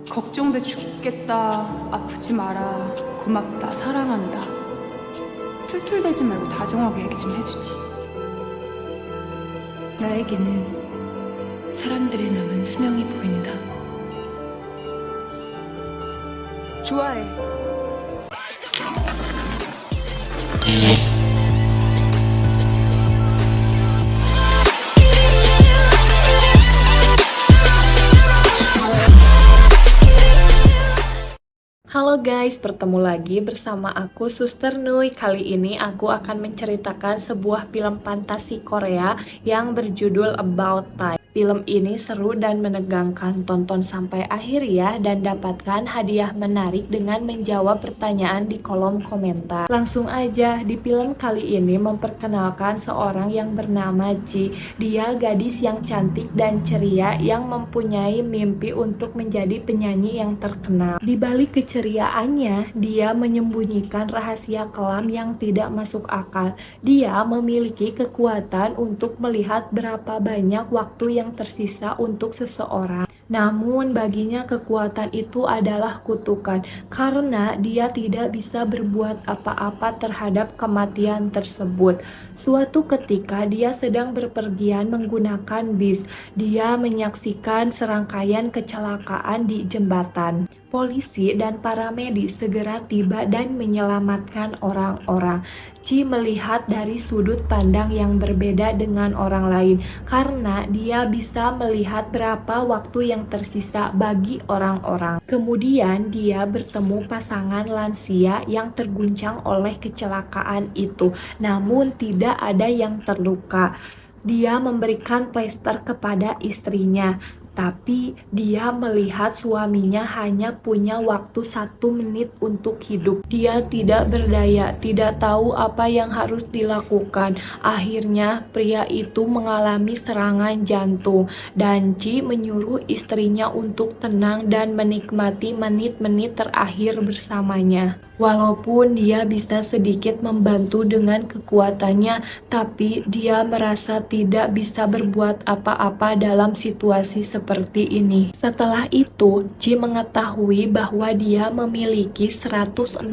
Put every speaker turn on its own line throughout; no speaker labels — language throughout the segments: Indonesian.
걱정돼 죽겠다. 아프지 마라. 고맙다. 사랑한다. 툴툴대지 말고 다정하게 얘기 좀 해주지. 나에게는 사람들의 남은 수명이 보인다. 좋아해.
Halo guys, bertemu lagi bersama aku Suster Nui. Kali ini aku akan menceritakan sebuah film fantasi Korea yang berjudul About Time. Film ini seru dan menegangkan, tonton sampai akhir ya dan dapatkan hadiah menarik dengan menjawab pertanyaan di kolom komentar. Langsung aja, di film kali ini memperkenalkan seorang yang bernama Ji. Dia gadis yang cantik dan ceria yang mempunyai mimpi untuk menjadi penyanyi yang terkenal. Di balik keceriaannya, dia menyembunyikan rahasia kelam yang tidak masuk akal. Dia memiliki kekuatan untuk melihat berapa banyak waktu yang tersisa untuk seseorang. Namun baginya kekuatan itu adalah kutukan karena dia tidak bisa berbuat apa-apa terhadap kematian tersebut. Suatu ketika dia sedang berpergian menggunakan bis. Dia menyaksikan serangkaian kecelakaan di jembatan. Polisi dan para medis segera tiba dan menyelamatkan orang-orang. Ji melihat dari sudut pandang yang berbeda dengan orang lain karena dia bisa melihat berapa waktu yang tersisa bagi orang-orang. Kemudian dia bertemu pasangan lansia yang terguncang oleh kecelakaan itu, namun tidak ada yang terluka. Dia memberikan plester kepada istrinya, tapi dia melihat suaminya hanya punya waktu 1 menit untuk hidup. Dia tidak berdaya, tidak tahu apa yang harus dilakukan. Akhirnya pria itu mengalami serangan jantung dan Ji menyuruh istrinya untuk tenang dan menikmati menit-menit terakhir bersamanya. Walaupun dia bisa sedikit membantu dengan kekuatannya, tapi dia merasa tidak bisa berbuat apa-apa dalam situasi seperti ini. Setelah itu, Ji mengetahui bahwa dia memiliki 167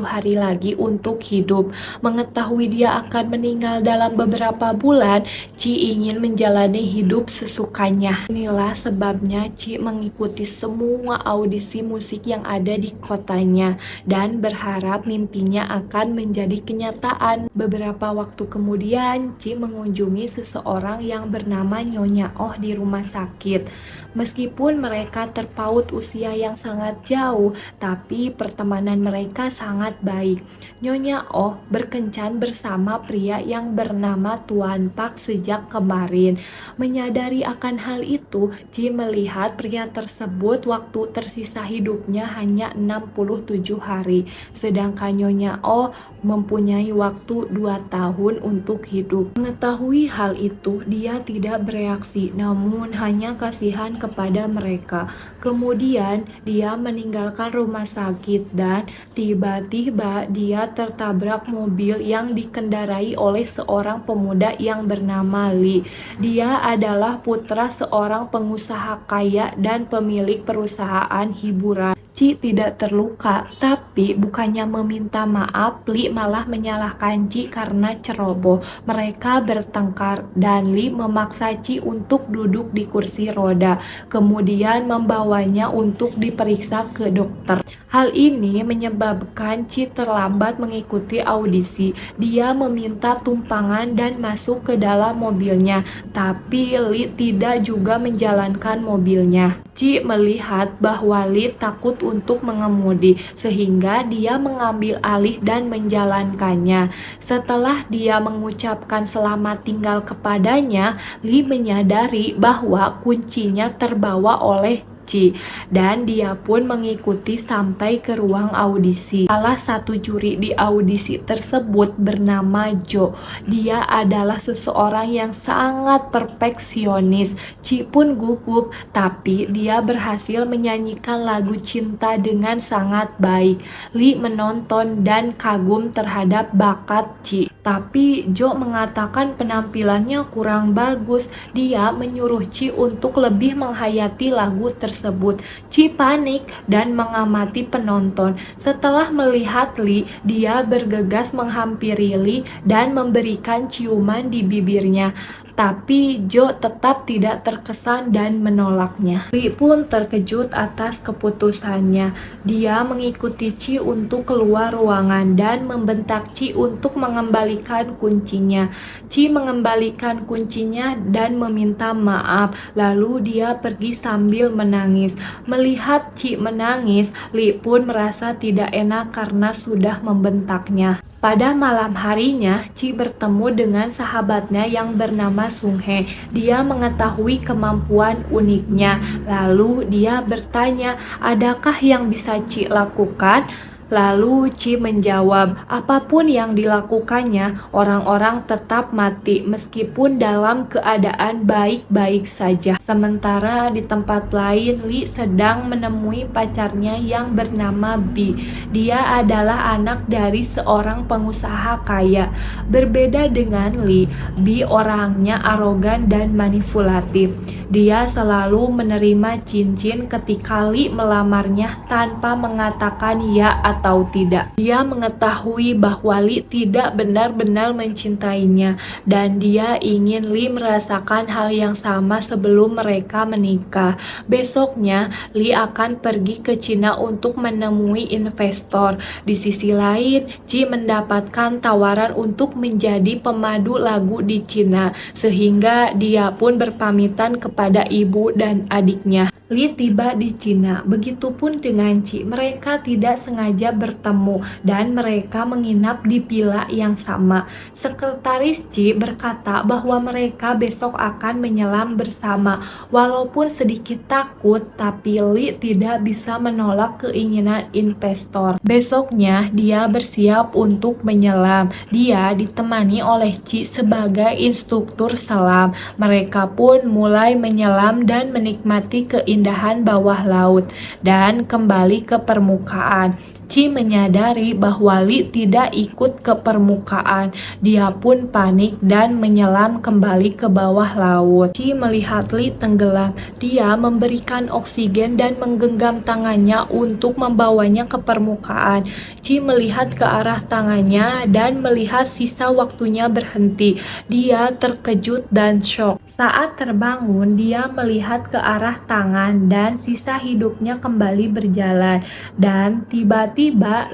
hari lagi untuk hidup. Mengetahui dia akan meninggal dalam beberapa bulan, Ji ingin menjalani hidup sesukanya. Inilah sebabnya Ji mengikuti semua audisi musik yang ada di kotanya dan berharap mimpinya akan menjadi kenyataan. Beberapa waktu kemudian, Ji mengunjungi seseorang yang bernama Nyonya Oh di rumah sakit. Meskipun mereka terpaut usia yang sangat jauh, tapi pertemanan mereka sangat baik. Nyonya Oh berkencan bersama pria yang bernama Tuan Pak sejak kemarin. Menyadari akan hal itu, Ji melihat pria tersebut waktu tersisa hidupnya hanya 67 hari, sedangkan Nyonya Oh mempunyai waktu 2 tahun untuk hidup. Mengetahui hal itu, dia tidak bereaksi, namun hanya kasihan kepada mereka. Kemudian dia meninggalkan rumah sakit dan tiba-tiba dia tertabrak mobil yang dikendarai oleh seorang pemuda yang bernama Lee. Dia adalah putra seorang pengusaha kaya dan pemilik perusahaan hiburan. Ji tidak terluka, tapi bukannya meminta maaf, Lee malah menyalahkan Ji karena ceroboh. Mereka bertengkar dan Lee memaksa Ji untuk duduk di kursi roda, kemudian membawanya untuk diperiksa ke dokter. Hal ini menyebabkan Ji terlambat mengikuti audisi. Dia meminta tumpangan dan masuk ke dalam mobilnya, tapi Lee tidak juga menjalankan mobilnya. Ji melihat bahwa Lee takut untuk mengemudi, sehingga dia mengambil alih dan menjalankannya. Setelah dia mengucapkan selamat tinggal kepadanya, Lee menyadari bahwa kuncinya terbawa oleh Ji, dan dia pun mengikuti sampai ke ruang audisi. Salah satu juri di audisi tersebut bernama Jo. Dia adalah seseorang yang sangat perfeksionis. Ji pun gugup, tapi dia berhasil menyanyikan lagu cinta dengan sangat baik. Lee menonton dan kagum terhadap bakat Ji. Tapi Jo mengatakan penampilannya kurang bagus. Dia menyuruh Ci untuk lebih menghayati lagu tersebut. Ci panik dan mengamati penonton. Setelah melihat Lee, dia bergegas menghampiri Lee dan memberikan ciuman di bibirnya. Tapi Jo tetap tidak terkesan dan menolaknya. Lee pun terkejut atas keputusannya. Dia mengikuti Ci untuk keluar ruangan dan membentak Ci untuk mengembalikan kuncinya. Ci mengembalikan kuncinya dan meminta maaf. Lalu dia pergi sambil menangis. Melihat Ci menangis, Lee pun merasa tidak enak karena sudah membentaknya. Pada malam harinya, Ci bertemu dengan sahabatnya yang bernama Sung Hye. Dia mengetahui kemampuan uniknya. Lalu dia bertanya, adakah yang bisa Ci lakukan? Lalu Ci menjawab, apapun yang dilakukannya, orang-orang tetap mati meskipun dalam keadaan baik-baik saja. Sementara di tempat lain, Lee sedang menemui pacarnya yang bernama Bi. Dia adalah anak dari seorang pengusaha kaya. Berbeda dengan Lee, Bi orangnya arogan dan manipulatif. Dia selalu menerima cincin ketika Lee melamarnya tanpa mengatakan ya atau tidak. Dia mengetahui bahwa Lee tidak benar-benar mencintainya dan dia ingin Lee merasakan hal yang sama sebelum mereka menikah. Besoknya, Lee akan pergi ke Cina untuk menemui investor. Di sisi lain, Ci mendapatkan tawaran untuk menjadi pemadu lagu di Cina, sehingga dia pun berpamitan kepada ibu dan adiknya. Lee tiba di Cina, begitupun dengan Ci. Mereka tidak sengaja bertemu dan mereka menginap di villa yang sama. Sekretaris Ci berkata bahwa mereka besok akan menyelam bersama. Walaupun sedikit takut, tapi Lee tidak bisa menolak keinginan investor. Besoknya, dia bersiap untuk menyelam. Dia ditemani oleh Ci sebagai instruktur selam. Mereka pun mulai menyelam dan menikmati keindahan bawah laut dan kembali ke permukaan. Ci menyadari bahwa Lee tidak ikut ke permukaan. Dia pun panik dan menyelam kembali ke bawah laut. Ci melihat Lee tenggelam. Dia memberikan oksigen dan menggenggam tangannya untuk membawanya ke permukaan. Ci melihat ke arah tangannya dan melihat sisa waktunya berhenti. Dia terkejut dan shock. Saat terbangun, dia melihat ke arah tangan dan sisa hidupnya kembali berjalan. Dan tiba-tiba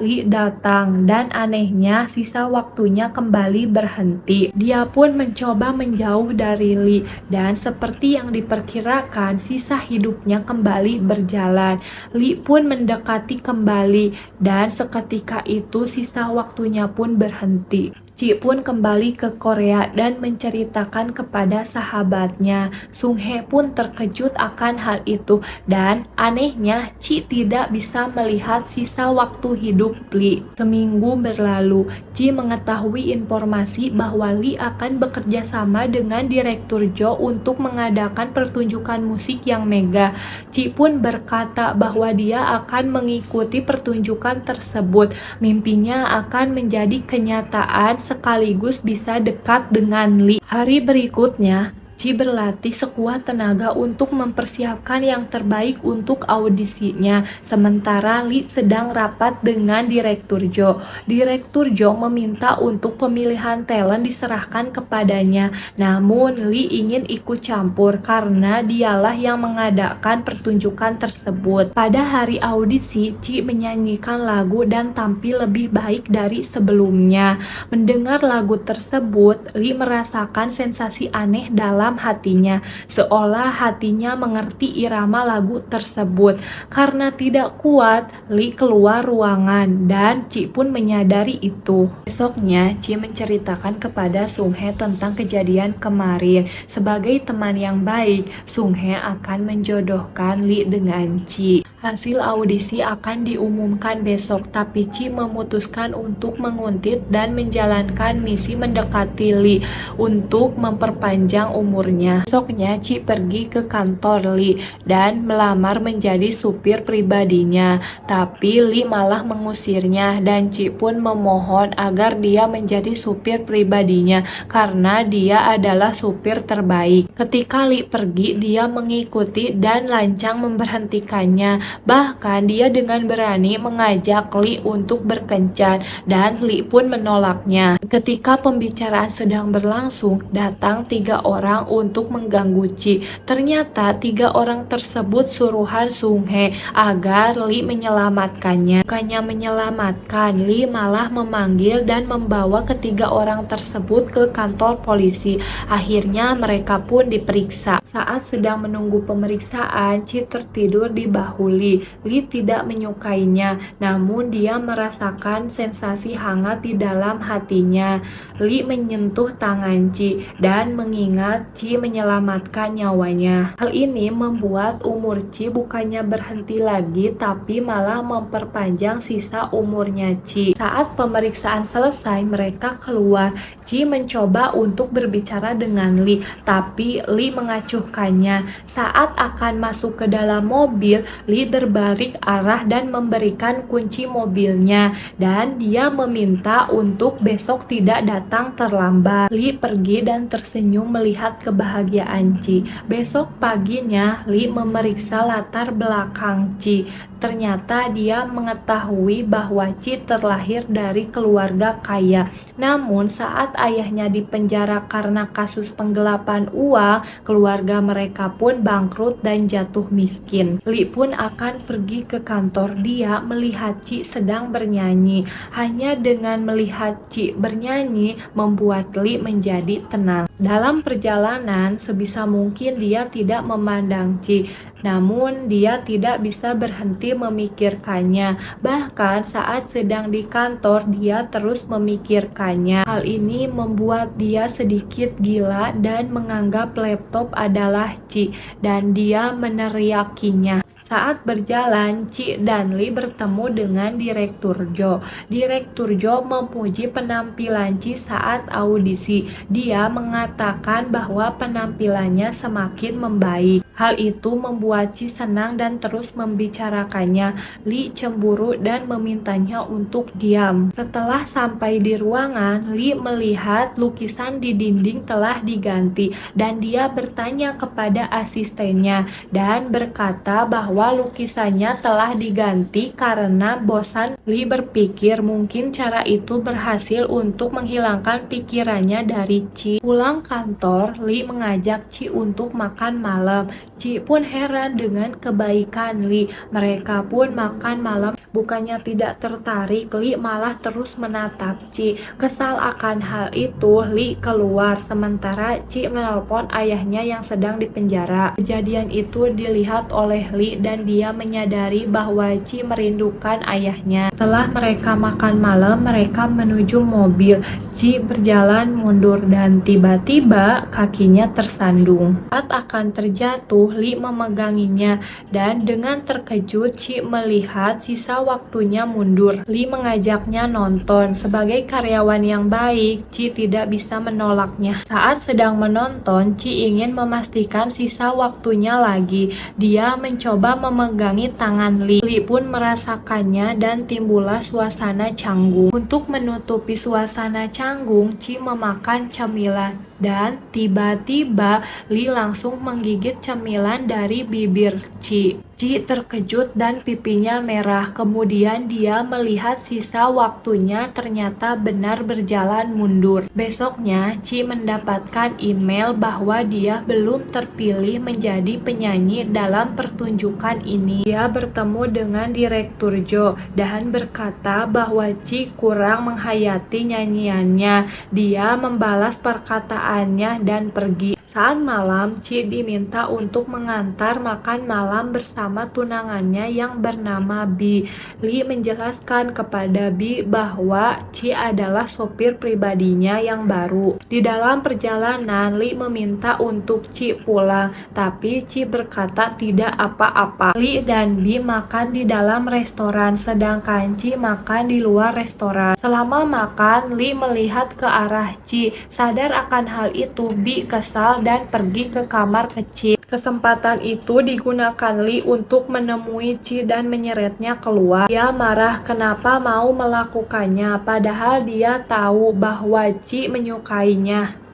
Lee datang dan anehnya sisa waktunya kembali berhenti. Dia pun mencoba menjauh dari Lee dan seperti yang diperkirakan sisa hidupnya kembali berjalan. Lee pun mendekati kembali dan seketika itu sisa waktunya pun berhenti. Ci pun kembali ke Korea dan menceritakan kepada sahabatnya. Sung Hye pun terkejut akan hal itu dan anehnya Ci tidak bisa melihat sisa waktu hidup Lee. Seminggu berlalu, Ci mengetahui informasi bahwa Lee akan bekerja sama dengan Direktur Jo untuk mengadakan pertunjukan musik yang mega. Ci pun berkata bahwa dia akan mengikuti pertunjukan tersebut. Mimpinya akan menjadi kenyataan sekaligus bisa dekat dengan Lee. Hari berikutnya, Ci berlatih sekuat tenaga untuk mempersiapkan yang terbaik untuk audisinya. Sementara Lee sedang rapat dengan Direktur Jo. Direktur Jo meminta untuk pemilihan talent diserahkan kepadanya. Namun Lee ingin ikut campur karena dialah yang mengadakan pertunjukan tersebut. Pada hari audisi, Ci menyanyikan lagu dan tampil lebih baik dari sebelumnya. Mendengar lagu tersebut, Lee merasakan sensasi aneh dalam hatinya, seolah hatinya mengerti irama lagu tersebut. Karena tidak kuat, Lee keluar ruangan dan Ci pun menyadari itu. Besoknya, Ci menceritakan kepada Sung Hye tentang kejadian kemarin. Sebagai teman yang baik, Sung Hye akan menjodohkan Lee dengan Ci. Hasil audisi akan diumumkan besok, tapi Ci memutuskan untuk menguntit dan menjalankan misi mendekati Lee untuk memperpanjang umur umurnya. Besoknya Ci pergi ke kantor Li dan melamar menjadi supir pribadinya. Tapi Li malah mengusirnya dan Ci pun memohon agar dia menjadi supir pribadinya karena dia adalah supir terbaik. Ketika Li pergi, dia mengikuti dan lancang memberhentikannya. Bahkan dia dengan berani mengajak Li untuk berkencan dan Li pun menolaknya. Ketika pembicaraan sedang berlangsung, datang 3 orang untuk mengganggu Ci. Ternyata 3 orang tersebut suruhan Sung Hye agar Li menyelamatkannya. Bukannya menyelamatkan, Li malah memanggil dan membawa ketiga orang tersebut ke kantor polisi. Akhirnya mereka pun diperiksa. Saat sedang menunggu pemeriksaan, Ci tertidur di bahu Li. Li tidak menyukainya, namun dia merasakan sensasi hangat di dalam hatinya. Li menyentuh tangan Ci dan mengingat Ci menyelamatkan nyawanya. Hal ini membuat umur Ci bukannya berhenti lagi, tapi malah memperpanjang sisa umurnya Ci. Saat pemeriksaan selesai, mereka keluar. Ci mencoba untuk berbicara dengan Li, tapi Li mengacuhkannya. Saat akan masuk ke dalam mobil, Li berbalik arah dan memberikan kunci mobilnya, dan dia meminta untuk besok tidak datang terlambat. Li pergi dan tersenyum melihat kebahagiaan Ci. Besok paginya, Li memeriksa latar belakang Ci. Ternyata dia mengetahui bahwa Ci terlahir dari keluarga kaya. Namun saat ayahnya dipenjara karena kasus penggelapan uang, keluarga mereka pun bangkrut dan jatuh miskin. Li pun akan pergi ke kantor dia melihat Ci sedang bernyanyi. Hanya dengan melihat Ci bernyanyi membuat Li menjadi tenang. Dalam perjalanan sebisa mungkin dia tidak memandang Ci, namun dia tidak bisa berhenti memikirkannya. Bahkan saat sedang di kantor dia terus memikirkannya. Hal ini membuat dia sedikit gila dan menganggap laptop adalah Ci, dan dia meneriakinya. Saat berjalan, Ci dan Li bertemu dengan Direktur Jo. Direktur Jo memuji penampilan Ci saat audisi. Dia mengatakan bahwa penampilannya semakin membaik. Hal itu membuat Ci senang dan terus membicarakannya. Li cemburu dan memintanya untuk diam. Setelah sampai di ruangan, Li melihat lukisan di dinding telah diganti dan dia bertanya kepada asistennya dan berkata bahwa lukisannya telah diganti karena bosan. Li berpikir mungkin cara itu berhasil untuk menghilangkan pikirannya dari Ci. Pulang kantor, Li mengajak Ci untuk makan malam. Ci pun heran dengan kebaikan Li. Mereka pun makan malam. Bukannya tidak tertarik, Li malah terus menatap Ci. Kesal akan hal itu, Li keluar sementara Ci menelpon ayahnya yang sedang dipenjara. Kejadian itu dilihat oleh Li dan dia menyadari bahwa Ci merindukan ayahnya. Setelah mereka makan malam, mereka menuju mobil. Ci berjalan mundur dan tiba-tiba kakinya tersandung. Saat akan terjatuh, Li memeganginya dan dengan terkejut Ci melihat sisa waktunya mundur. Li mengajaknya nonton. Sebagai karyawan yang baik, Ci tidak bisa menolaknya. Saat sedang menonton, Ci ingin memastikan sisa waktunya lagi. Dia mencoba memegangi tangan Li. Li pun merasakannya dan timbullah suasana canggung. Untuk menutupi suasana canggung, Ci memakan cemilan dan tiba-tiba Li langsung menggigit cemilan dari bibir Ci. Ci terkejut dan pipinya merah. Kemudian dia melihat sisa waktunya ternyata benar berjalan mundur. Besoknya Ci mendapatkan email bahwa dia belum terpilih menjadi penyanyi dalam pertunjukan ini. Dia bertemu dengan Direktur Jo dan berkata bahwa Ci kurang menghayati nyanyiannya. Dia membalas perkataannya dan pergi. Saat malam, Ci diminta untuk mengantar makan malam bersama tunangannya yang bernama Bi. Li menjelaskan kepada Bi bahwa Ci adalah sopir pribadinya yang baru. Di dalam perjalanan, Li meminta untuk Ci pulang, tapi Ci berkata tidak apa-apa. Li dan Bi makan di dalam restoran, sedangkan Ci makan di luar restoran. Selama makan, Li melihat ke arah Ci. Sadar akan hal itu, Bi kesal dan pergi ke kamar kecil. Kesempatan itu digunakan Lee untuk menemui Chi dan menyeretnya keluar. Dia marah kenapa mau melakukannya, padahal dia tahu bahwa Chi menyukainya.